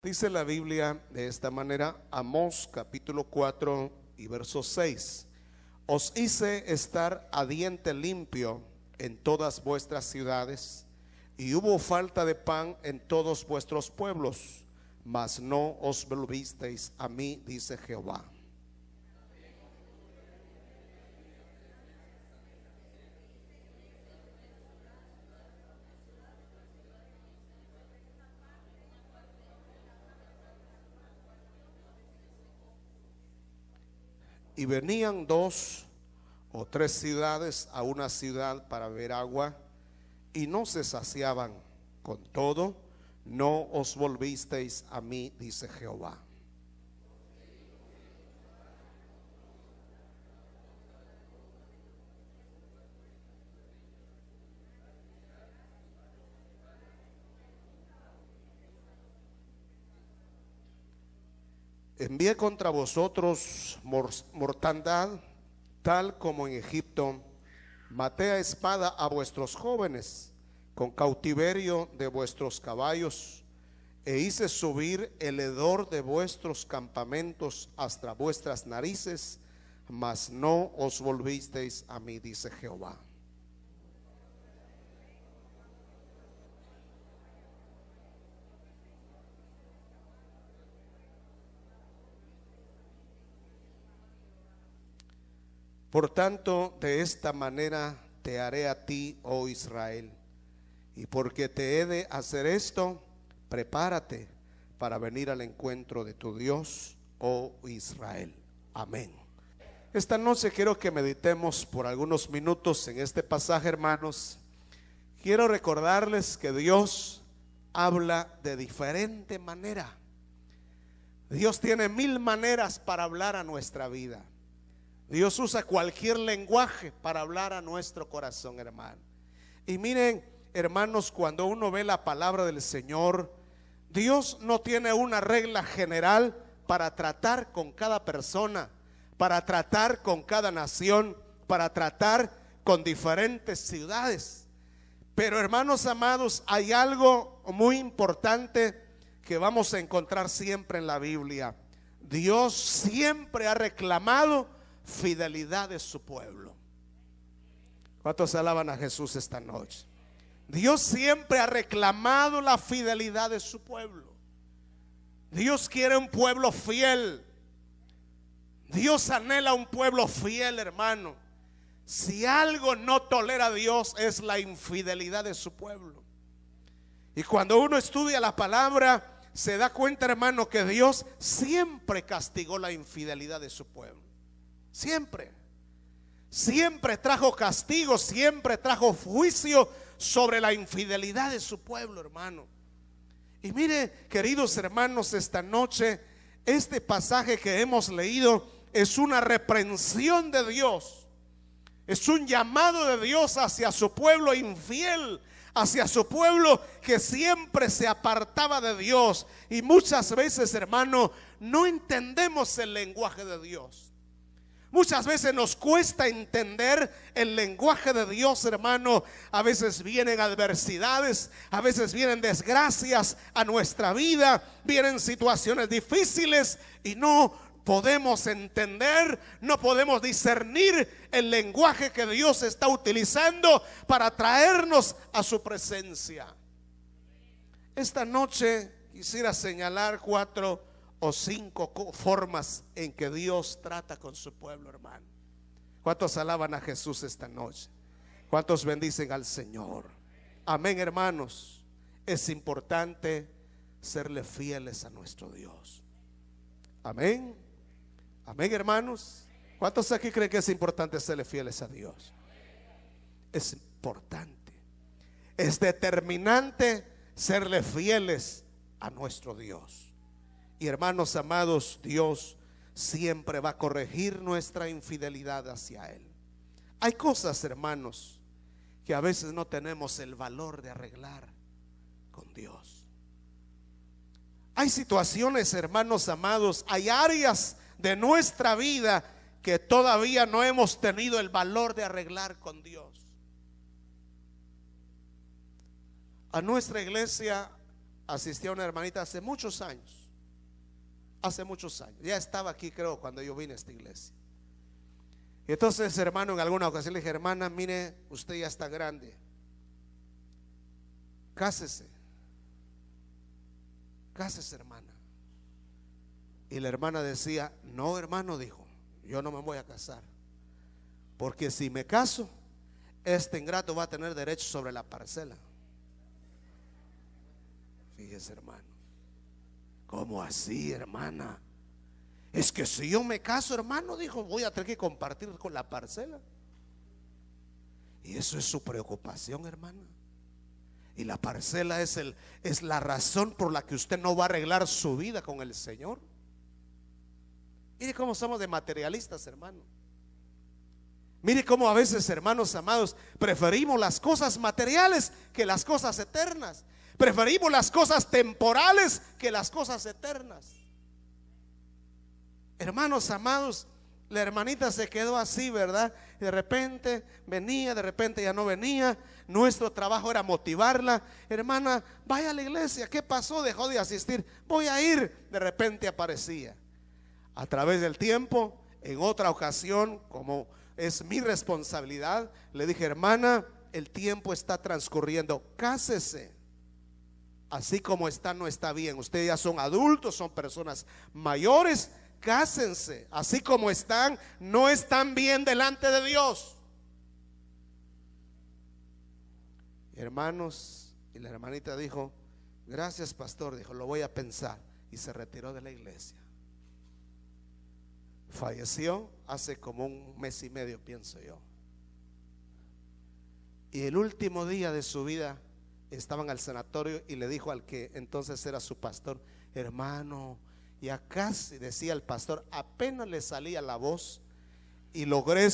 Dice la Biblia de esta manera, Amós capítulo 4 y verso 6. Os hice estar a diente limpio en todas vuestras ciudades, y hubo falta de pan en todos vuestros pueblos, mas no os volvisteis a mí, dice Jehová. Y venían 2 o 3 ciudades a una ciudad para beber agua, y no se saciaban. Con todo, no os volvisteis a mí, dice Jehová. Envié contra vosotros mortandad, tal como en Egipto. Maté a espada a vuestros jóvenes, con cautiverio de vuestros caballos, e hice subir el hedor de vuestros campamentos hasta vuestras narices, mas no os volvisteis a mí, dice Jehová. Por tanto, de esta manera te haré a ti, oh Israel, y porque te he de hacer esto, prepárate para venir al encuentro de tu Dios, oh Israel. Amén. Esta noche quiero que meditemos por algunos minutos en este pasaje, hermanos. Quiero recordarles que Dios habla de diferente manera. Dios tiene 1000 maneras para hablar a nuestra vida. Dios usa cualquier lenguaje para hablar a nuestro corazón, hermano. Y miren, hermanos, cuando uno ve la palabra del Señor, Dios no tiene una regla general para tratar con cada persona, para tratar con cada nación, para tratar con diferentes ciudades. Pero, hermanos amados, hay algo muy importante que vamos a encontrar siempre en la Biblia. Dios siempre ha reclamado fidelidad de su pueblo. ¿Cuántos alaban a Jesús esta noche? Dios siempre ha reclamado la fidelidad de su pueblo. Dios quiere un pueblo fiel. Dios anhela un pueblo fiel, hermano. Si algo no tolera a Dios es la infidelidad de su pueblo. Y cuando uno estudia la palabra, se da cuenta, hermano, que Dios siempre castigó la infidelidad de su pueblo. Siempre trajo castigo, siempre trajo juicio sobre la infidelidad de su pueblo, hermano. Y mire, queridos hermanos, esta noche este pasaje que hemos leído es una reprensión de Dios, es un llamado de Dios hacia su pueblo infiel, hacia su pueblo que siempre se apartaba de Dios. Y muchas veces, hermano, no entendemos el lenguaje de Dios. Muchas veces nos cuesta entender el lenguaje de Dios, hermano. A veces vienen adversidades, a veces vienen desgracias a nuestra vida, vienen situaciones difíciles y no podemos entender, no podemos discernir el lenguaje que Dios está utilizando para traernos a su presencia. Esta noche quisiera señalar 4 o 5 formas en que Dios trata con su pueblo, hermano. ¿Cuántos alaban a Jesús esta noche? ¿Cuántos bendicen al Señor? Amén, hermanos. Es importante serle fieles a nuestro Dios. Amén. Amén, hermanos. ¿Cuántos aquí creen que es importante serle fieles a Dios? Es importante, es determinante serle fieles a nuestro Dios. Y hermanos amados, Dios siempre va a corregir nuestra infidelidad hacia Él. Hay cosas, hermanos, que a veces no tenemos el valor de arreglar con Dios. Hay situaciones, hermanos amados, hay áreas de nuestra vida que todavía no hemos tenido el valor de arreglar con Dios. A nuestra iglesia asistí a una hermanita hace muchos años. Hace muchos años. Ya estaba aquí, creo, cuando yo vine a esta iglesia. Y entonces, hermano, en alguna ocasión le dije: hermana, mire, usted ya está grande, cásese. Cásese, hermana. Y la hermana decía: no, hermano, dijo, yo no me voy a casar, porque si me caso, este ingrato va a tener derecho sobre la parcela. Fíjese, hermano. ¿Cómo así, hermana? Es que si yo me caso, hermano, dijo, voy a tener que compartir con la parcela. Y eso es su preocupación, hermana. Y la parcela es la razón por la que usted no va a arreglar su vida con el Señor. Mire cómo somos de materialistas, hermano. Mire cómo a veces, hermanos amados, preferimos las cosas materiales que las cosas eternas. Preferimos las cosas temporales que las cosas eternas. Hermanos amados, la hermanita se quedó así, ¿verdad? De repente venía, de repente ya no venía. Nuestro trabajo era motivarla. Hermana, vaya a la iglesia. ¿Qué pasó? Dejó de asistir. Voy a ir. De repente aparecía. A través del tiempo, en otra ocasión, como es mi responsabilidad, le dije: hermana, el tiempo está transcurriendo, cásese. Así como está, no está bien. Ustedes ya son adultos, son personas mayores. Cásense. Así como están, no están bien delante de Dios. Hermanos, y la hermanita dijo: gracias, pastor. Dijo: lo voy a pensar. Y se retiró de la iglesia. Falleció hace como un mes y medio, pienso yo. Y el último día de su vida estaban al sanatorio y le dijo al que entonces era su pastor: hermano, ya casi, decía el pastor, apenas le salía la voz y logré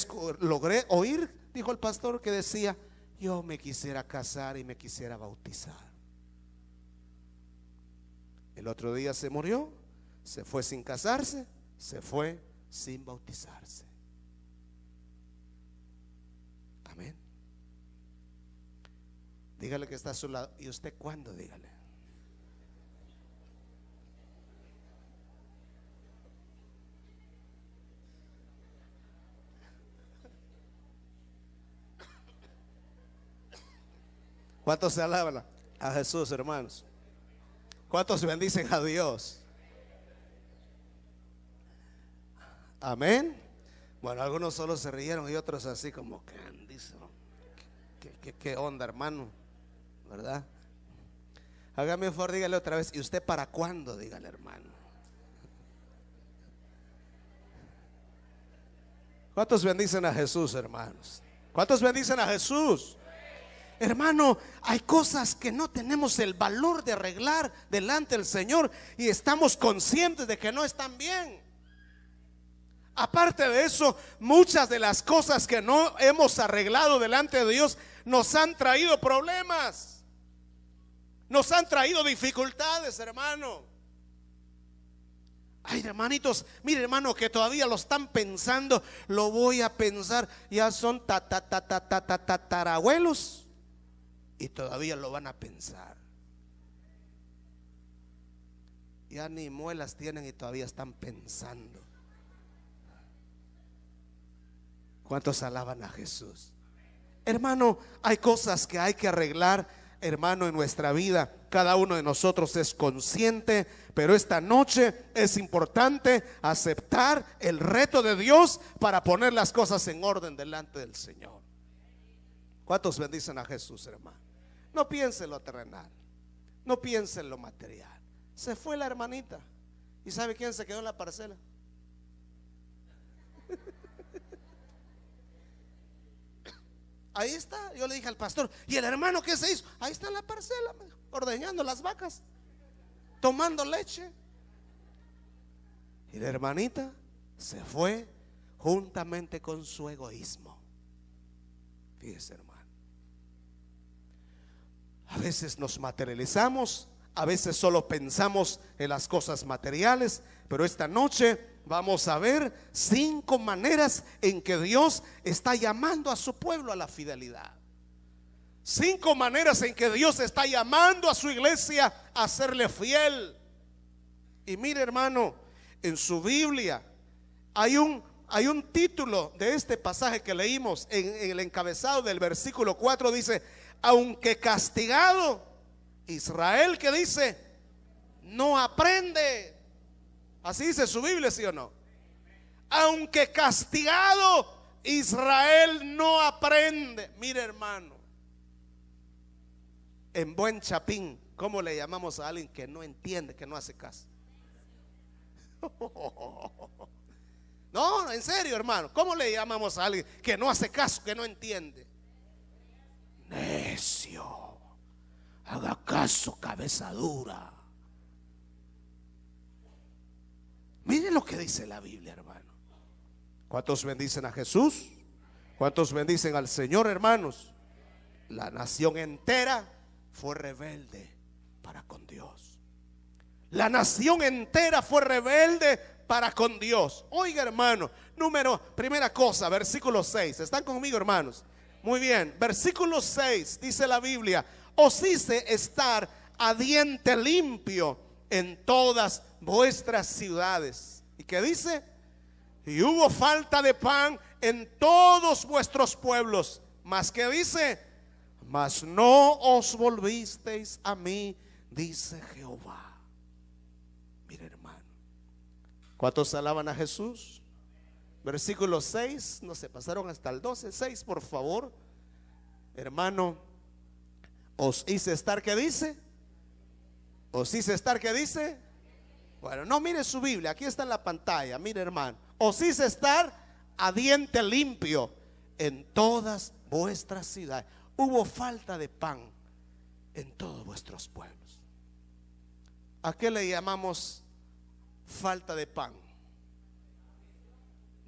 oír, dijo el pastor, que decía: yo me quisiera casar y me quisiera bautizar. El otro día se murió, se fue sin casarse, se fue sin bautizarse. Amén. Dígale que está a su lado: ¿y usted cuándo? Dígale. ¿Cuántos se alaban a Jesús, hermanos? ¿Cuántos bendicen a Dios? Amén. Bueno, algunos solo se rieron y otros así como que dice: ¿qué onda, hermano? ¿Verdad? Hágame un favor, dígale otra vez: ¿y usted para cuándo? Dígale, hermano. ¿Cuántos bendicen a Jesús, hermanos? ¿Cuántos bendicen a Jesús? Hermano, hay cosas que no tenemos el valor de arreglar delante del Señor y estamos conscientes de que no están bien. Aparte de eso, muchas de las cosas que no hemos arreglado delante de Dios nos han traído problemas, nos han traído dificultades, hermano. Ay, hermanitos, mire, hermano, que todavía lo están pensando. Lo voy a pensar. Ya son tatarabuelos y todavía lo van a pensar. Ya ni muelas tienen y todavía están pensando. ¿Cuántos alaban a Jesús? Hermano, hay cosas que hay que arreglar, hermano, en nuestra vida. Cada uno de nosotros es consciente, pero esta noche es importante aceptar el reto de Dios para poner las cosas en orden delante del Señor. ¿Cuántos bendicen a Jesús, hermano? No piense en lo terrenal, no piense en lo material. Se fue la hermanita. ¿Y sabe quién se quedó en la parcela? Ahí está. Yo le dije al pastor: ¿y el hermano qué se hizo? Ahí está en la parcela, ordeñando las vacas, tomando leche. Y la hermanita se fue juntamente con su egoísmo. Fíjese, hermano. A veces nos materializamos, a veces solo pensamos en las cosas materiales, pero esta noche vamos a ver 5 maneras en que Dios está llamando a su pueblo a la fidelidad. 5 maneras en que Dios está llamando a su iglesia a serle fiel. Y mire, hermano, en su Biblia hay un título de este pasaje que leímos en el encabezado del versículo 4. Dice: aunque castigado, Israel, que dice, no aprende. Así dice su Biblia, ¿sí o no? Aunque castigado, Israel no aprende. Mire, hermano, en buen chapín, ¿cómo le llamamos a alguien que no entiende, que no hace caso? No, en serio, hermano, ¿cómo le llamamos a alguien que no hace caso, que no entiende? Necio. Haga caso, cabeza dura. Mire lo que dice la Biblia, hermano. ¿Cuántos bendicen a Jesús? ¿Cuántos bendicen al Señor, hermanos? La nación entera fue rebelde para con Dios. La nación entera fue rebelde para con Dios. Oiga, hermano, primera cosa, versículo 6. ¿Están conmigo, hermanos? Muy bien, versículo 6 dice la Biblia: os hice estar a diente limpio en todas vuestras ciudades. ¿Y qué dice? Y hubo falta de pan en todos vuestros pueblos. Mas ¿qué dice? Mas no os volvisteis a mí, dice Jehová. Mire, hermano, ¿cuántos alaban a Jesús? Versículo 6, no se pasaron hasta el 12, 6 por favor. Hermano, os hice estar, ¿qué dice? Os hice estar, ¿qué dice? Bueno, no mire su Biblia, aquí está en la pantalla. Mire, hermano, os hice estar a diente limpio en todas vuestras ciudades. Hubo falta de pan en todos vuestros pueblos. ¿A qué le llamamos falta de pan?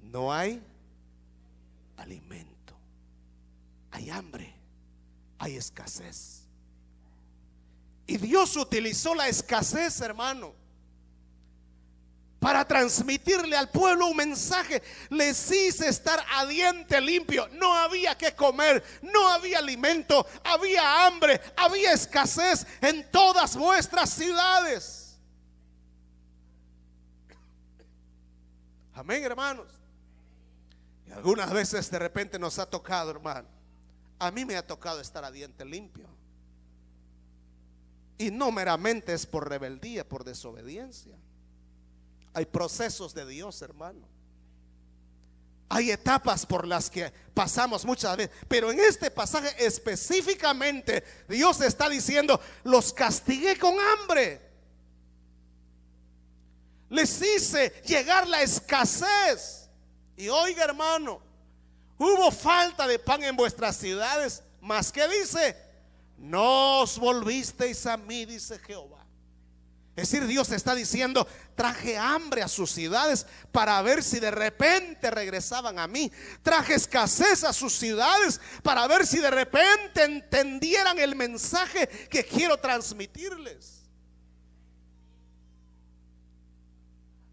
No hay alimento, hay hambre, hay escasez. Y Dios utilizó la escasez, hermano, para transmitirle al pueblo un mensaje. Les hice estar a diente limpio. No había que comer, no había alimento, había hambre, había escasez en todas vuestras ciudades. Amén, hermanos. Y algunas veces de repente nos ha tocado, hermano. A mí me ha tocado estar a diente limpio. Y no meramente es por rebeldía, por desobediencia. Hay procesos de Dios, hermano. Hay etapas por las que pasamos muchas veces. Pero en este pasaje específicamente Dios está diciendo: los castigué con hambre. Les hice llegar la escasez. Y oiga, hermano, hubo falta de pan en vuestras ciudades. Mas ¿qué dice? No os volvisteis a mí, dice Jehová. Es decir, Dios está diciendo: traje hambre a sus ciudades para ver si de repente regresaban a mí. Traje escasez a sus ciudades para ver si de repente entendieran el mensaje que quiero transmitirles.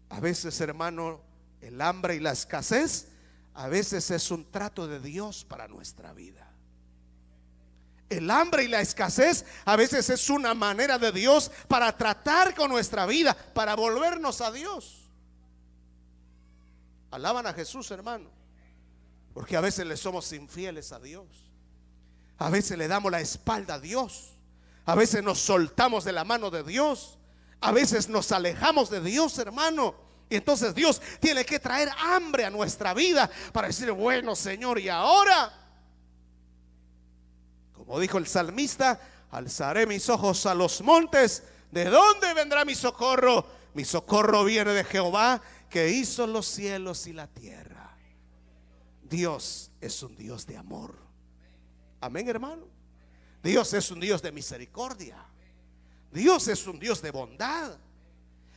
A veces, hermano, el hambre y la escasez a veces es un trato de Dios para nuestra vida. El hambre y la escasez a veces es una manera de Dios para tratar con nuestra vida, para volvernos a Dios. Alaban a Jesús, hermano. Porque a veces le somos infieles a Dios. A veces le damos la espalda a Dios. A veces nos soltamos de la mano de Dios. A veces nos alejamos de Dios, hermano. Y entonces Dios tiene que traer hambre a nuestra vida para decir: bueno, Señor, y ahora, como dijo el salmista, alzaré mis ojos a los montes. ¿De dónde vendrá mi socorro? Mi socorro viene de Jehová, que hizo los cielos y la tierra. Dios es un Dios de amor. Amén, hermano. Dios es un Dios de misericordia. Dios es un Dios de bondad.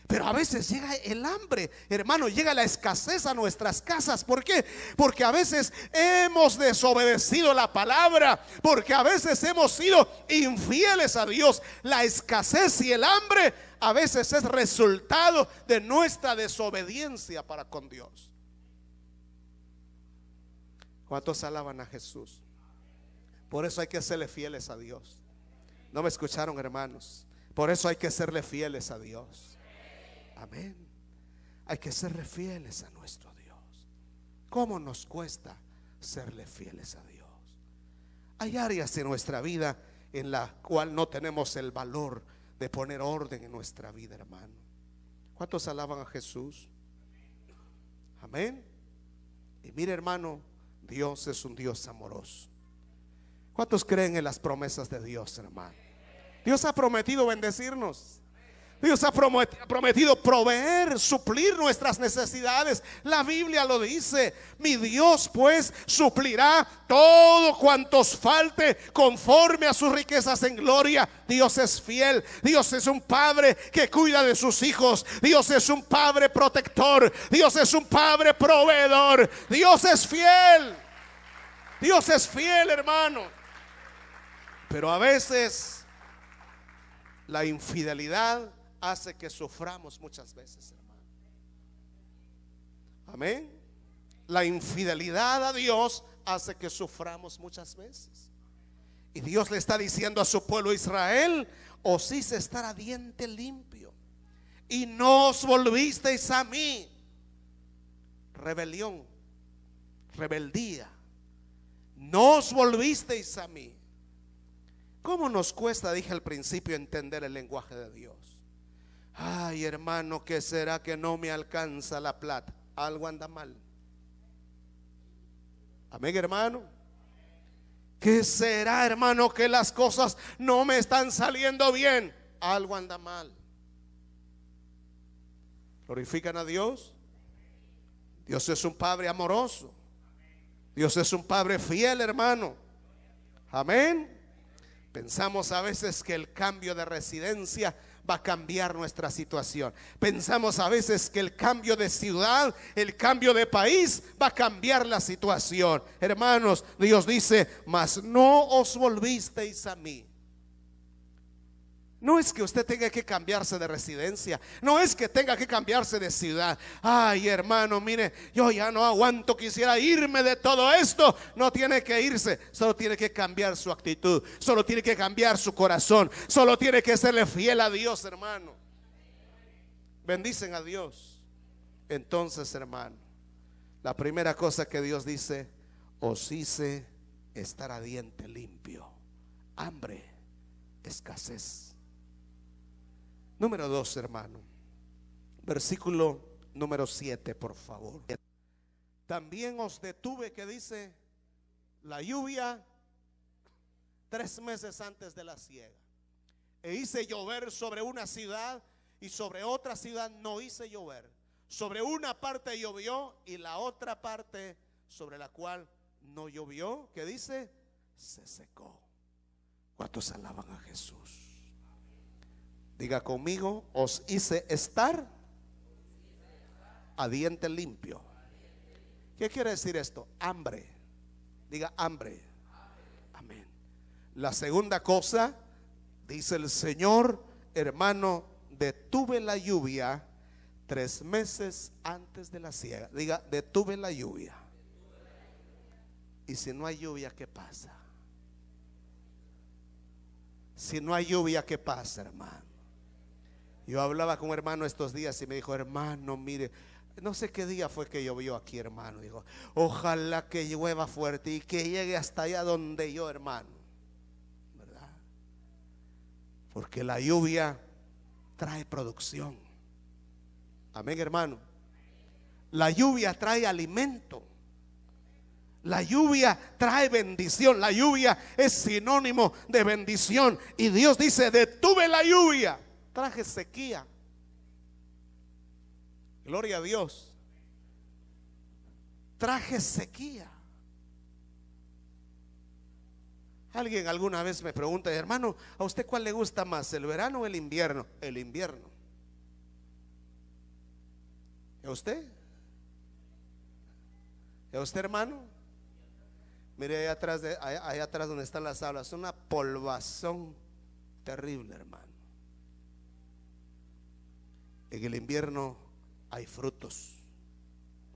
Pero a veces llega el hambre, hermano, llega la escasez a nuestras casas. ¿Por qué? Porque a veces hemos desobedecido la palabra, porque a veces hemos sido infieles a Dios. La escasez y el hambre a veces es resultado de nuestra desobediencia para con Dios. ¿Cuántos alaban a Jesús? Por eso hay que serle fieles a Dios. ¿No me escucharon, hermanos? Por eso hay que serle fieles a Dios. Amén. Hay que serle fieles a nuestro Dios. ¿Cómo nos cuesta serle fieles a Dios? Hay áreas en nuestra vida en la cual no tenemos el valor de poner orden en nuestra vida, hermano. ¿Cuántos alaban a Jesús? Amén. Y mire, hermano, Dios es un Dios amoroso. ¿Cuántos creen en las promesas de Dios, hermano? Dios ha prometido bendecirnos. Dios ha prometido proveer, suplir nuestras necesidades. La Biblia lo dice: mi Dios pues suplirá todo cuanto os falte conforme a sus riquezas en gloria. Dios es fiel. Dios es un padre que cuida de sus hijos. Dios es un padre protector. Dios es un padre proveedor. Dios es fiel. Dios es fiel, hermano. Pero a veces la infidelidad hace que suframos muchas veces, hermano. Amén. La infidelidad a Dios hace que suframos muchas veces. Y Dios le está diciendo a su pueblo Israel: os hice estar a diente limpio y no os volvisteis a mí. Rebelión, rebeldía. No os volvisteis a mí. ¿Cómo nos cuesta, dije al principio, entender el lenguaje de Dios? Ay, hermano, ¿qué será que no me alcanza la plata? Algo anda mal. Amén, hermano. ¿Qué será, hermano, que las cosas no me están saliendo bien? Algo anda mal. ¿Glorifican a Dios? Dios es un Padre amoroso. Dios es un Padre fiel, hermano. Amén. Pensamos a veces que el cambio de residencia va a cambiar nuestra situación. Pensamos a veces que el cambio de ciudad, el cambio de país va a cambiar la situación. Hermanos, Dios dice: mas no os volvisteis a mí. No es que usted tenga que cambiarse de residencia, no es que tenga que cambiarse de ciudad. Ay, hermano, mire, yo ya no aguanto, quisiera irme de todo esto. No tiene que irse, solo tiene que cambiar su actitud, solo tiene que cambiar su corazón, solo tiene que serle fiel a Dios, hermano. Bendicen a Dios. Entonces, hermano, la primera cosa que Dios dice: os hice estar a diente limpio. Hambre, escasez. Número 2, hermano. Versículo número 7, por favor. También os detuve, que dice, la lluvia 3 meses antes de la siega. E hice llover sobre una ciudad y sobre otra ciudad no hice llover. Sobre una parte llovió y la otra parte sobre la cual no llovió, que dice, se secó. ¿Cuántos alaban a Jesús? Diga conmigo: os hice estar a diente limpio. ¿Qué quiere decir esto? Hambre. Diga: hambre. Amén. La segunda cosa, dice el Señor, hermano, detuve la lluvia 3 meses antes de la siega. Diga: detuve la lluvia. Y si no hay lluvia, ¿qué pasa? Si no hay lluvia, ¿qué pasa, hermano? Yo hablaba con un hermano estos días y me dijo: hermano, mire, no sé qué día fue que llovió aquí, hermano. Dijo: ojalá que llueva fuerte y que llegue hasta allá donde yo, hermano, ¿verdad? Porque la lluvia trae producción. Amén, hermano. La lluvia trae alimento. La lluvia trae bendición. La lluvia es sinónimo de bendición. Y Dios dice: detuve la lluvia. Traje sequía. Gloria a Dios. Traje sequía. Alguien alguna vez me pregunta: hermano, ¿a usted cuál le gusta más, el verano o el invierno? El invierno. ¿Y a usted? ¿Y a usted, hermano? Mire allá atrás donde están las aulas, una polvazón terrible, hermano. En el invierno hay frutos,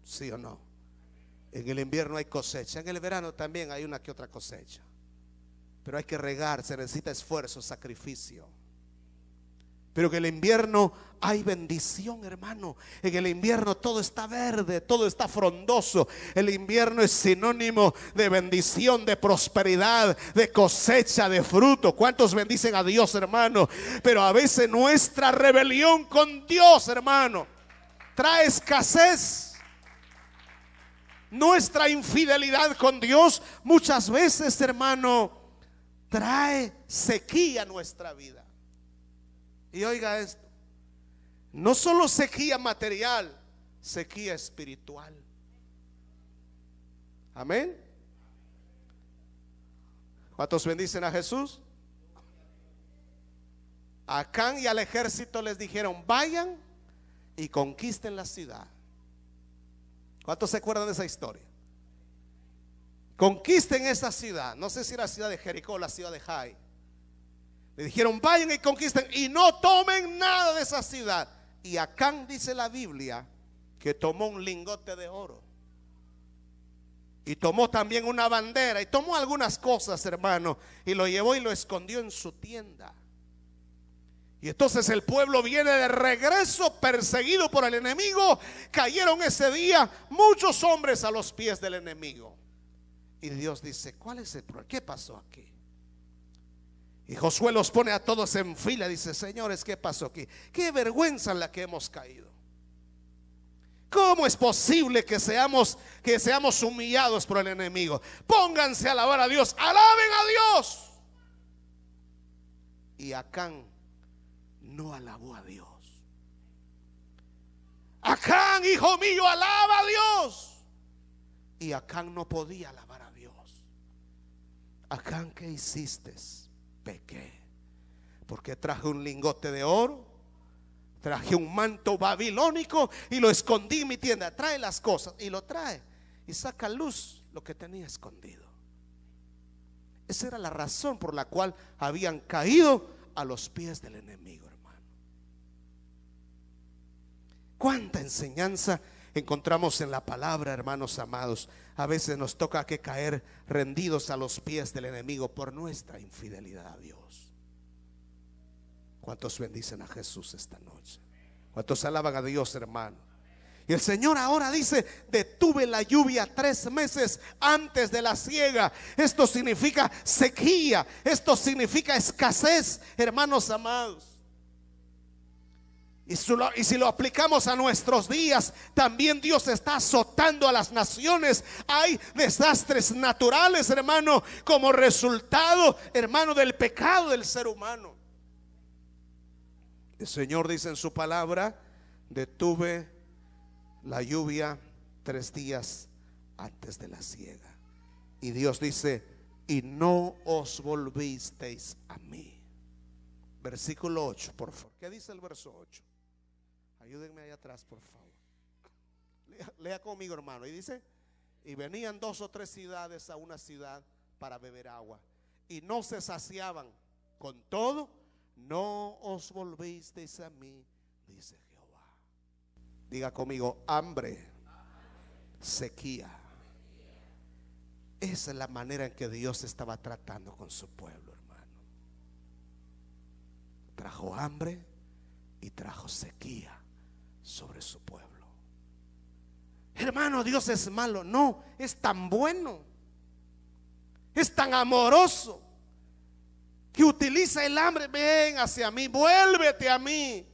¿sí o no? En el invierno hay cosecha. En el verano también hay una que otra cosecha, pero hay que regar, se necesita esfuerzo, sacrificio. Pero que en el invierno hay bendición, hermano. En el invierno todo está verde, todo está frondoso. El invierno es sinónimo de bendición, de prosperidad, de cosecha, de fruto. ¿Cuántos bendicen a Dios, hermano? Pero a veces nuestra rebelión con Dios, hermano, trae escasez. Nuestra infidelidad con Dios muchas veces, hermano, trae sequía a nuestra vida. Y oiga esto, no solo sequía material, sequía espiritual. Amén. ¿Cuántos bendicen a Jesús? A Acán y al ejército les dijeron: vayan y conquisten la ciudad. ¿Cuántos se acuerdan de esa historia? Conquisten esa ciudad. No sé si era la ciudad de Jericó o la ciudad de Jai. Le dijeron: vayan y conquisten y no tomen nada de esa ciudad. Y Acán, dice la Biblia, que tomó un lingote de oro. Y tomó también una bandera. Y tomó algunas cosas, hermano. Y lo llevó y lo escondió en su tienda. Y entonces el pueblo viene de regreso, perseguido por el enemigo. Cayeron ese día muchos hombres a los pies del enemigo. Y Dios dice: ¿cuál es el problema? ¿Qué pasó aquí? Y Josué los pone a todos en fila. Dice: señores, ¿qué pasó aquí? Qué vergüenza en la que hemos caído. ¿Cómo es posible que seamos humillados por el enemigo? Pónganse a alabar a Dios, alaben a Dios. Y Acán no alabó a Dios. Acán, hijo mío, alaba a Dios. Y Acán no podía alabar a Dios. Acán, ¿qué hiciste? Pequé, porque traje un lingote de oro, traje un manto babilónico y lo escondí en mi tienda. Trae las cosas y lo trae y saca a luz lo que tenía escondido. Esa era la razón por la cual habían caído a los pies del enemigo, hermano. Cuánta enseñanza encontramos en la palabra, hermanos amados. A veces nos toca que caer rendidos a los pies del enemigo por nuestra infidelidad a Dios. ¿Cuántos bendicen a Jesús esta noche? ¿Cuántos alaban a Dios, hermano? Y el Señor ahora dice: detuve la lluvia 3 meses antes de la siega. Esto significa sequía, esto significa escasez, hermanos amados. Y si lo aplicamos a nuestros días, también Dios está azotando a las naciones. Hay desastres naturales, hermano, como resultado, hermano, del pecado del ser humano. El Señor dice en su palabra: detuve la lluvia 3 días antes de la siega. Y Dios dice: y no os volvisteis a mí. Versículo 8, por favor. ¿Qué dice el verso 8? Ayúdenme allá atrás, por favor. Lea conmigo, hermano. Y dice: y venían 2 o 3 ciudades a una ciudad para beber agua, y no se saciaban. Con todo, no os volvisteis a mí, dice Jehová. Diga conmigo: hambre, sequía. Esa es la manera en que Dios estaba tratando con su pueblo, hermano. Trajo hambre y trajo sequía sobre su pueblo. Hermano, Dios es malo. No, es tan bueno, es tan amoroso, que utiliza el hambre. Ven hacia mí, vuélvete a mí.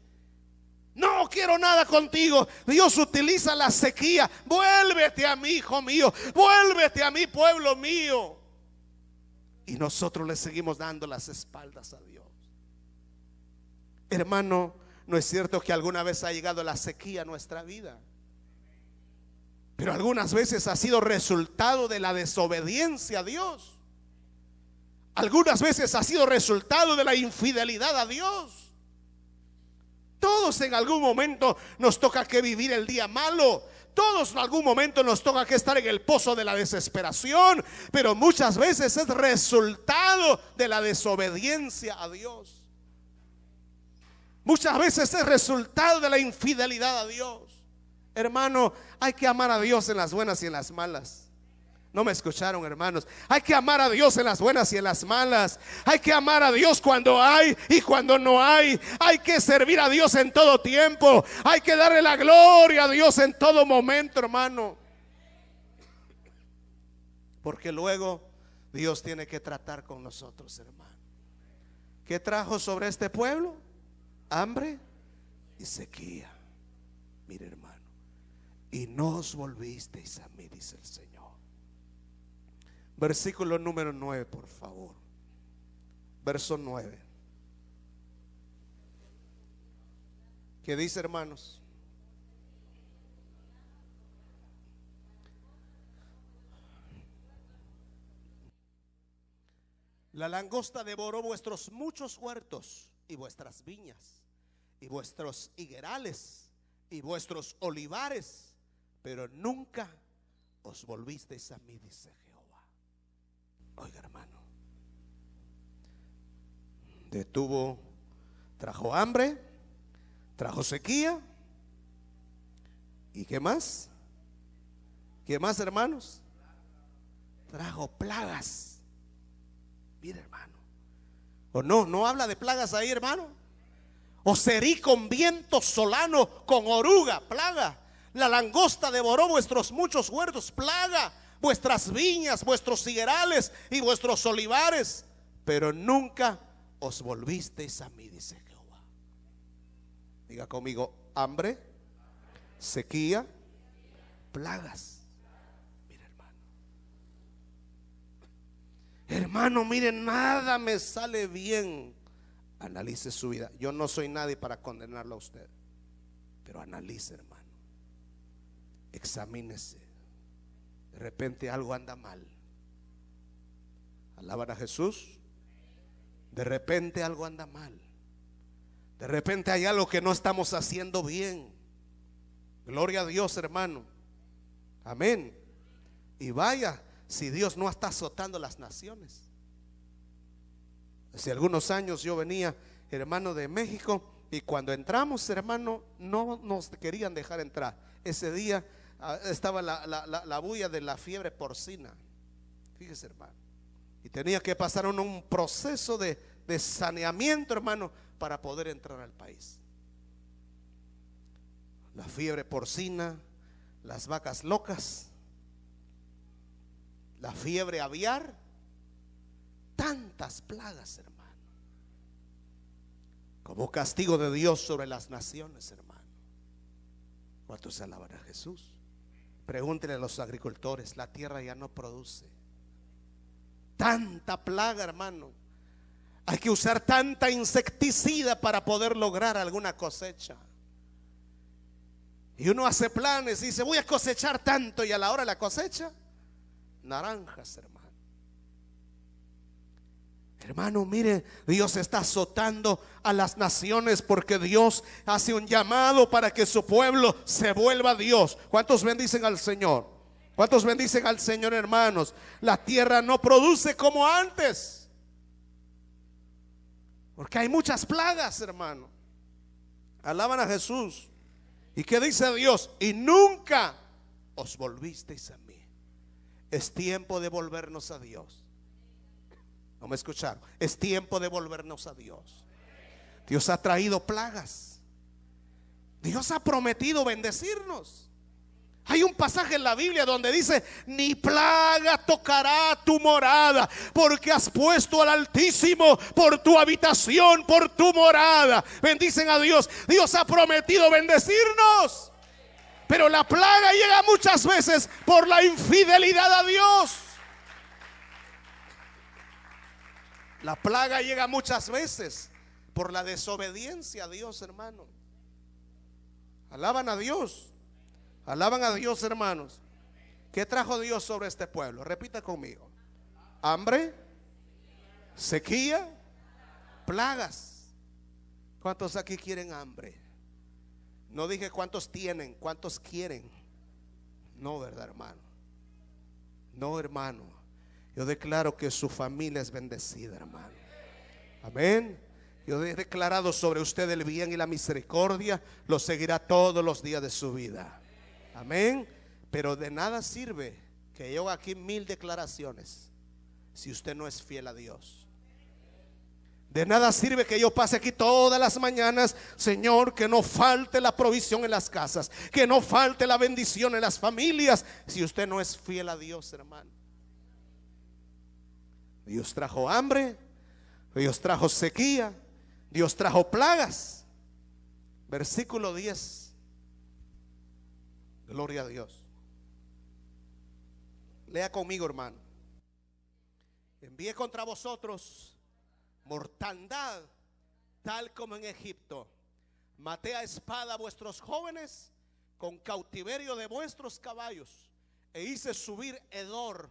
No quiero nada contigo. Dios utiliza la sequía. Vuélvete a mí, hijo mío. Vuélvete a mí, pueblo mío. Y nosotros le seguimos dando las espaldas a Dios. Hermano, ¿no es cierto que alguna vez ha llegado la sequía a nuestra vida? Pero algunas veces ha sido resultado de la desobediencia a Dios. Algunas veces ha sido resultado de la infidelidad a Dios. Todos en algún momento nos toca que vivir el día malo. Todos en algún momento nos toca que estar en el pozo de la desesperación. Pero muchas veces es resultado de la desobediencia a Dios. Muchas veces es resultado de la infidelidad a Dios. Hermano, hay que amar a Dios en las buenas y en las malas. No me escucharon, hermanos. Hay que amar a Dios en las buenas y en las malas. Hay que amar a Dios cuando hay y cuando no hay. Hay que servir a Dios en todo tiempo. Hay que darle la gloria a Dios en todo momento, hermano. Porque luego Dios tiene que tratar con nosotros, hermano. ¿Qué trajo sobre este pueblo? Hambre y sequía. Mire, hermano, y no os volvisteis a mí, dice el Señor. Versículo número 9, por favor. Verso 9. ¿Qué dice, hermanos? La langosta devoró vuestros muchos huertos y vuestras viñas y vuestros higuerales y vuestros olivares, pero nunca os volvisteis a mí, dice Jehová. Oiga, hermano, trajo hambre, trajo sequía, ¿y qué más? ¿Qué más, hermanos? Trajo plagas. Mira, hermano, o no habla de plagas ahí, hermano. Os herí con viento solano, con oruga, plaga. La langosta devoró vuestros muchos huertos, plaga. Vuestras viñas, vuestros higuerales y vuestros olivares, pero nunca os volvisteis a mí, dice Jehová. Diga conmigo: hambre, sequía, plagas. Hermano, mire, nada me sale bien. Analice su vida. Yo no soy nadie para condenarlo a usted, pero analice, hermano. Examínese. De repente algo anda mal. Alaban a Jesús. De repente algo anda mal. De repente hay algo que no estamos haciendo bien. Gloria a Dios, hermano. Amén. Y vaya, si Dios no está azotando las naciones. Hace algunos años yo venía, hermano, de México, y cuando entramos, hermano, no nos querían dejar entrar. Ese día estaba la bulla de la fiebre porcina. Fíjese, hermano. Y tenía que pasar un proceso de saneamiento, hermano, para poder entrar al país. La fiebre porcina, las vacas locas, la fiebre aviar, tantas plagas, hermano, como castigo de Dios sobre las naciones, hermano. ¿Cuántos alaban a Jesús? Pregúntenle a los agricultores, la tierra ya no produce. Tanta plaga, hermano. Hay que usar tanta insecticida para poder lograr alguna cosecha. Y uno hace planes y dice: voy a cosechar tanto, y a la hora de la cosecha, naranjas, hermano. Hermano, mire, Dios está azotando a las naciones porque Dios hace un llamado para que su pueblo se vuelva a Dios. ¿Cuántos bendicen al Señor? ¿Cuántos bendicen al Señor, hermanos? La tierra no produce como antes, porque hay muchas plagas, hermano. Alaban a Jesús. ¿Y qué dice Dios? Y nunca os volvisteis a mí. Es tiempo de volvernos a Dios. ¿No me escucharon? Es tiempo de volvernos a Dios. Dios ha traído plagas. Dios ha prometido bendecirnos. Hay un pasaje en la Biblia donde dice: ni plaga tocará tu morada, porque has puesto al Altísimo por tu habitación, por tu morada. Bendicen a Dios. Dios ha prometido bendecirnos, pero la plaga llega muchas veces por la infidelidad a Dios. La plaga llega muchas veces por la desobediencia a Dios, hermano. Alaban a Dios. Alaban a Dios, hermanos. ¿Qué trajo Dios sobre este pueblo? Repita conmigo: hambre, sequía, plagas. ¿Cuántos aquí quieren hambre? No dije cuántos tienen, cuántos quieren. No, ¿verdad, hermano? No, hermano. Yo declaro que su familia es bendecida, hermano. Amén. Yo he declarado sobre usted el bien y la misericordia. Lo seguirá todos los días de su vida. Amén. Pero de nada sirve que yo haga aquí 1000 declaraciones si usted no es fiel a Dios. De nada sirve que yo pase aquí todas las mañanas: Señor, que no falte la provisión en las casas, que no falte la bendición en las familias, si usted no es fiel a Dios, hermano. Dios trajo hambre, Dios trajo sequía, Dios trajo plagas. Versículo 10. Gloria a Dios. Lea conmigo, hermano. Envié contra vosotros mortandad, tal como en Egipto. Maté a espada a vuestros jóvenes, con cautiverio de vuestros caballos, e hice subir hedor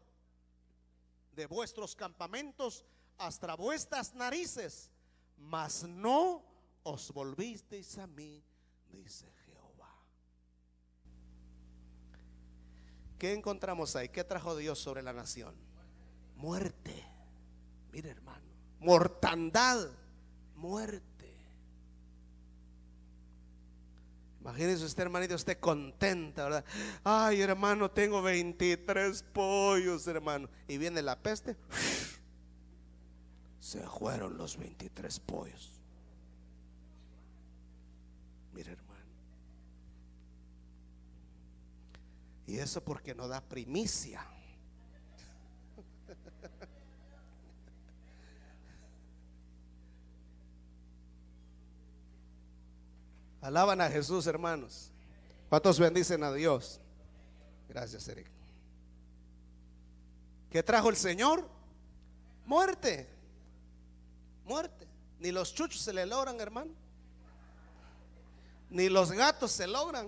de vuestros campamentos hasta vuestras narices, mas no os volvisteis a mí, dice Jehová. ¿Qué encontramos ahí? ¿Qué trajo Dios sobre la nación? Muerte. Mire, hermano, mortandad, muerte. Imagínese usted, hermanito, usted contenta, ¿verdad? Ay, hermano, tengo 23 pollos, hermano. Y viene la peste, se fueron los 23 pollos. Mire, hermano. Y eso porque no da primicia. Alaban a Jesús, hermanos. ¿Cuántos bendicen a Dios? Gracias, Eric. ¿Qué trajo el Señor? Muerte. Muerte. Ni los chuchos se le logran, hermano. Ni los gatos se logran.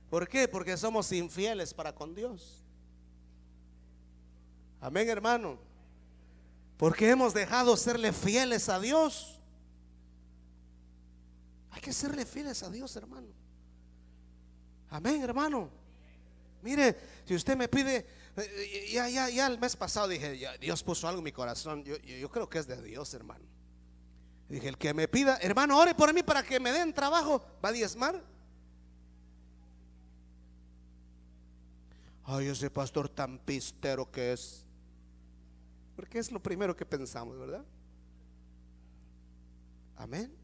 ¿Por qué? Porque somos infieles para con Dios. Amén, hermano. Porque hemos dejado serle fieles a Dios. Hay que serle fieles a Dios, hermano. Amén, hermano. Mire, si usted me pide, ya el mes pasado dije, ya, Dios puso algo en mi corazón. Yo creo que es de Dios, hermano. Dije, el que me pida, hermano, ore por mí para que me den trabajo, ¿va a diezmar? Ay, ese pastor tan pistero que es. Porque es lo primero que pensamos, ¿verdad? Amén.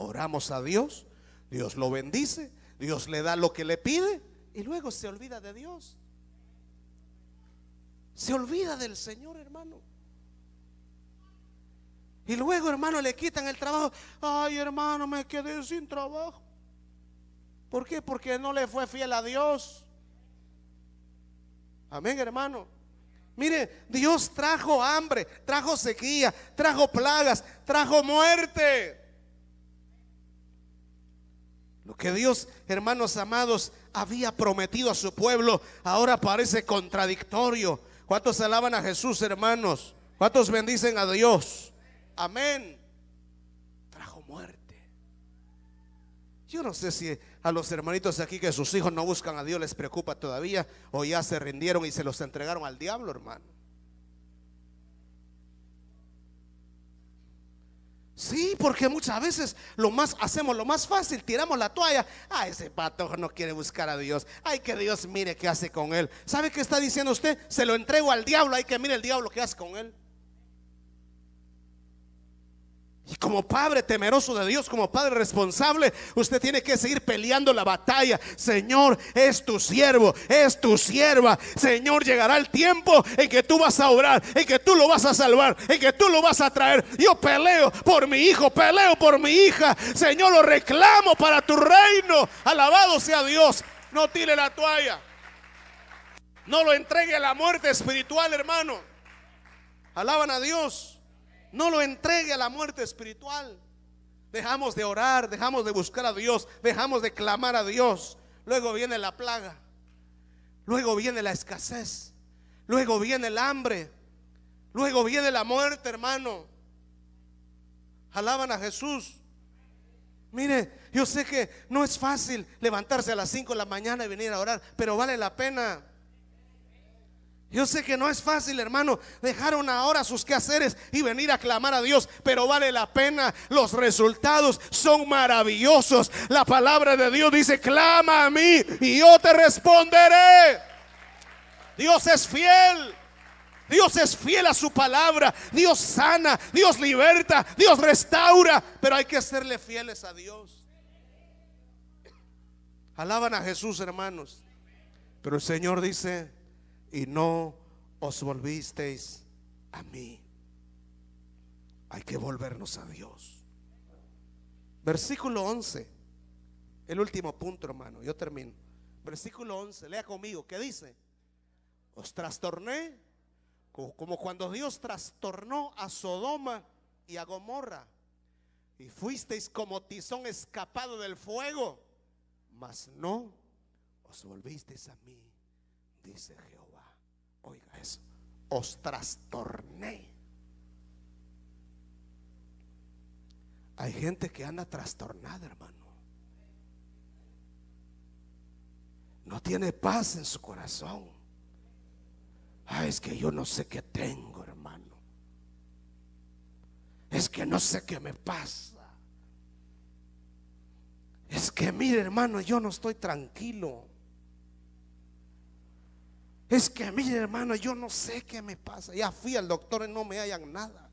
Oramos a Dios, Dios lo bendice, Dios le da lo que le pide, y luego se olvida de Dios. Se olvida del Señor, hermano. Y luego, hermano, le quitan el trabajo. Ay, hermano, me quedé sin trabajo. ¿Por qué? Porque no le fue fiel a Dios. Amén, hermano. Mire, Dios trajo hambre, trajo sequía, trajo plagas, trajo muerte. Lo que Dios, hermanos amados, había prometido a su pueblo, ahora parece contradictorio. ¿Cuántos alaban a Jesús, hermanos? ¿Cuántos bendicen a Dios? Amén. Trajo muerte. Yo no sé si a los hermanitos aquí que sus hijos no buscan a Dios les preocupa todavía, o ya se rindieron y se los entregaron al diablo, hermano. Sí, porque muchas veces hacemos lo más fácil, tiramos la toalla. Ese patojo no quiere buscar a Dios. Ay, que Dios mire qué hace con él. ¿Sabe qué está diciendo usted? Se lo entrego al diablo, hay que mire el diablo qué hace con él. Y como padre temeroso de Dios, como padre responsable, usted tiene que seguir peleando la batalla. Señor, es tu siervo, es tu sierva. Señor, llegará el tiempo en que tú vas a orar, en que tú lo vas a salvar, en que tú lo vas a traer. Yo peleo por mi hijo, peleo por mi hija. Señor, lo reclamo para tu reino. Alabado sea Dios. No tire la toalla. No lo entregue a la muerte espiritual, hermano. Alaban a Dios. No lo entregue a la muerte espiritual. Dejamos de orar, dejamos de buscar a Dios, dejamos de clamar a Dios. Luego viene la plaga, luego viene la escasez, luego viene el hambre, luego viene la muerte, hermano. Alaban a Jesús. Mire, yo sé que no es fácil levantarse a las 5 de la mañana y venir a orar, pero vale la pena. Yo sé que no es fácil, hermano, dejar una hora sus quehaceres y venir a clamar a Dios, pero vale la pena. Los resultados son maravillosos. La palabra de Dios dice: clama a mí y yo te responderé. Dios es fiel. Dios es fiel a su palabra. Dios sana, Dios liberta, Dios restaura, pero hay que serle fieles a Dios. Alaban a Jesús, hermanos. Pero el Señor dice: y no os volvisteis a mí. Hay que volvernos a Dios. Versículo 11, el último punto, hermano, yo termino. Versículo 11, lea conmigo, ¿qué dice? Os trastorné como cuando Dios trastornó a Sodoma y a Gomorra, y fuisteis como tizón escapado del fuego, mas no os volvisteis a mí, dice Jehová. Oiga eso, os trastorné. Hay gente que anda trastornada, hermano. No tiene paz en su corazón. Es que yo no sé qué tengo, hermano. Es que no sé qué me pasa. Es que mire, hermano, yo no estoy tranquilo. Es que mire, hermano, yo no sé qué me pasa. Ya fui al doctor y no me hallan nada.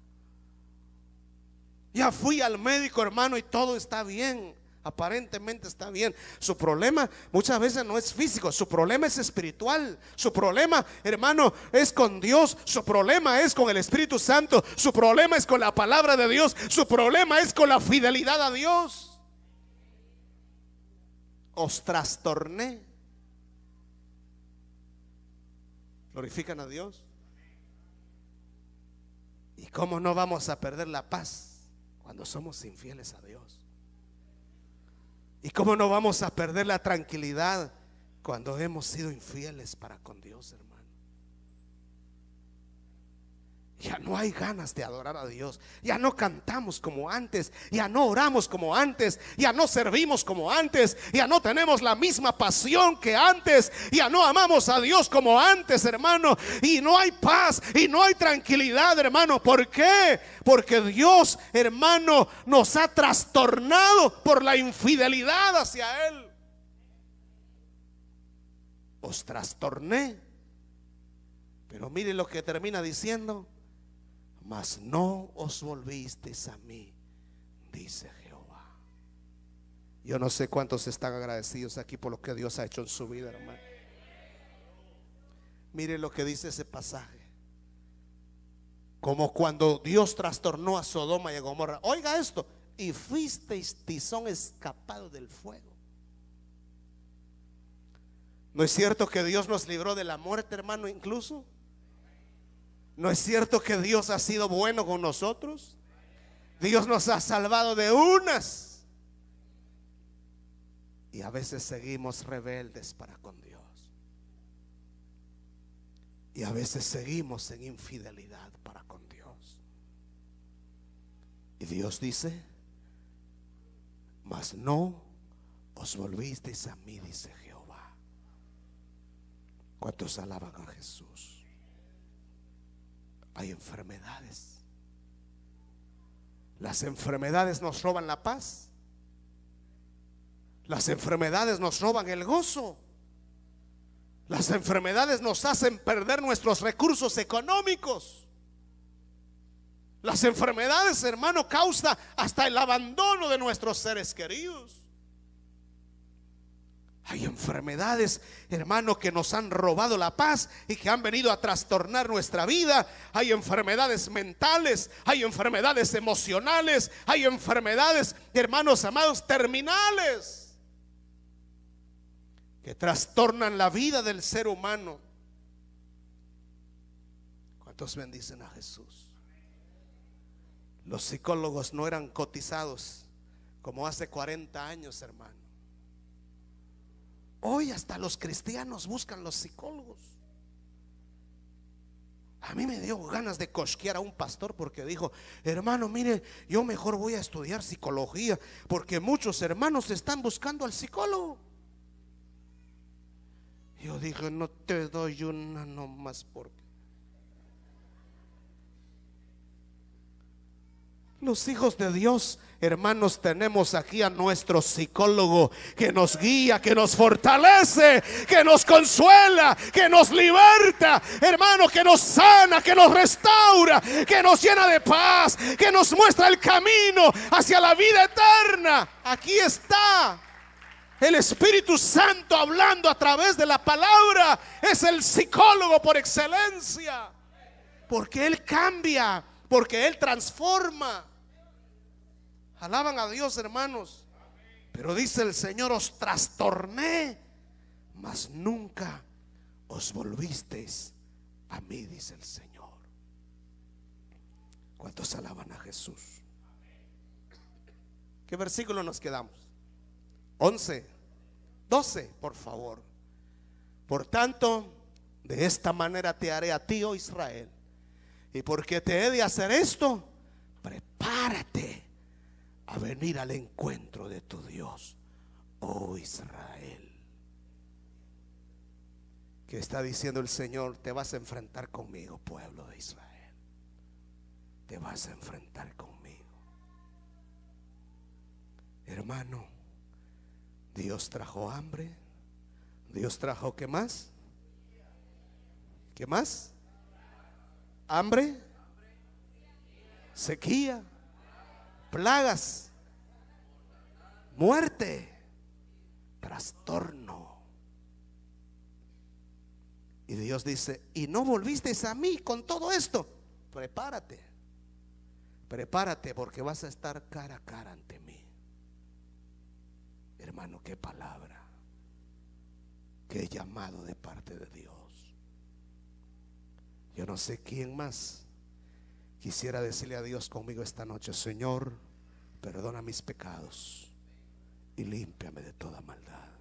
Ya fui al médico, hermano, y todo está bien. Aparentemente está bien. Su problema muchas veces no es físico, su problema es espiritual. Su problema, hermano, es con Dios. Su problema es con el Espíritu Santo. Su problema es con la palabra de Dios. Su problema es con la fidelidad a Dios. Os trastorné. ¿Glorifican a Dios? ¿Y cómo no vamos a perder la paz cuando somos infieles a Dios? ¿Y cómo no vamos a perder la tranquilidad cuando hemos sido infieles para con Dios, hermano? Ya no hay ganas de adorar a Dios. Ya no cantamos como antes. Ya no oramos como antes. Ya no servimos como antes. Ya no tenemos la misma pasión que antes. Ya no amamos a Dios como antes, hermano. Y no hay paz y no hay tranquilidad, hermano. ¿Por qué? Porque Dios, hermano, nos ha trastornado por la infidelidad hacia Él. Os trastorné. Pero mire lo que termina diciendo: mas no os volvisteis a mí, dice Jehová. Yo no sé cuántos están agradecidos aquí por lo que Dios ha hecho en su vida, hermano. Mire lo que dice ese pasaje. Como cuando Dios trastornó a Sodoma y a Gomorra. Oiga esto: y fuisteis tizón escapado del fuego. ¿No es cierto que Dios nos libró de la muerte, hermano, incluso? ¿No es cierto que Dios ha sido bueno con nosotros? Dios nos ha salvado de unas. Y a veces seguimos rebeldes para con Dios. Y a veces seguimos en infidelidad para con Dios. Y Dios dice: mas no os volvisteis a mí, dice Jehová. ¿Cuántos alaban a Jesús? Hay enfermedades. Las enfermedades nos roban la paz. Las enfermedades nos roban el gozo. Las enfermedades nos hacen perder nuestros recursos económicos. Las enfermedades, hermano, causan hasta el abandono de nuestros seres queridos. Hay enfermedades, hermano, que nos han robado la paz y que han venido a trastornar nuestra vida. Hay enfermedades mentales, hay enfermedades emocionales, hay enfermedades, hermanos amados, terminales, que trastornan la vida del ser humano. ¿Cuántos bendicen a Jesús? Los psicólogos no eran cotizados como hace 40 años, hermano. Hoy hasta los cristianos buscan los psicólogos. A mí me dio ganas de cosquear a un pastor porque dijo: hermano, mire, yo mejor voy a estudiar psicología, porque muchos hermanos están buscando al psicólogo. Y yo Pero dije, no te doy una nomás porque los hijos de Dios, hermanos, tenemos aquí a nuestro psicólogo que nos guía, que nos fortalece, que nos consuela, que nos liberta, hermano, que nos sana, que nos restaura, que nos llena de paz, que nos muestra el camino hacia la vida eterna. Aquí está el Espíritu Santo hablando a través de la palabra. Es el psicólogo por excelencia, porque Él cambia, porque Él transforma. Alaban a Dios, hermanos. Pero dice el Señor: os trastorné, mas nunca os volvisteis a mí, dice el Señor. ¿Cuántos alaban a Jesús? ¿Qué versículo nos quedamos? 11, 12, por favor. Por tanto, de esta manera te haré a ti, oh Israel, y porque te he de hacer esto, prepárate a venir al encuentro de tu Dios, oh Israel. ¿Qué está diciendo el Señor? Te vas a enfrentar conmigo, pueblo de Israel. Te vas a enfrentar conmigo. Hermano, Dios trajo hambre. Dios trajo, ¿qué más? ¿Qué más? Hambre, sequía, plagas, muerte, trastorno. Y Dios dice: y no volvisteis a mí con todo esto. Prepárate, prepárate, porque vas a estar cara a cara ante mí. Hermano, qué palabra, qué llamado de parte de Dios. Yo no sé quién más quisiera decirle a Dios conmigo esta noche: Señor, perdona mis pecados y límpiame de toda maldad.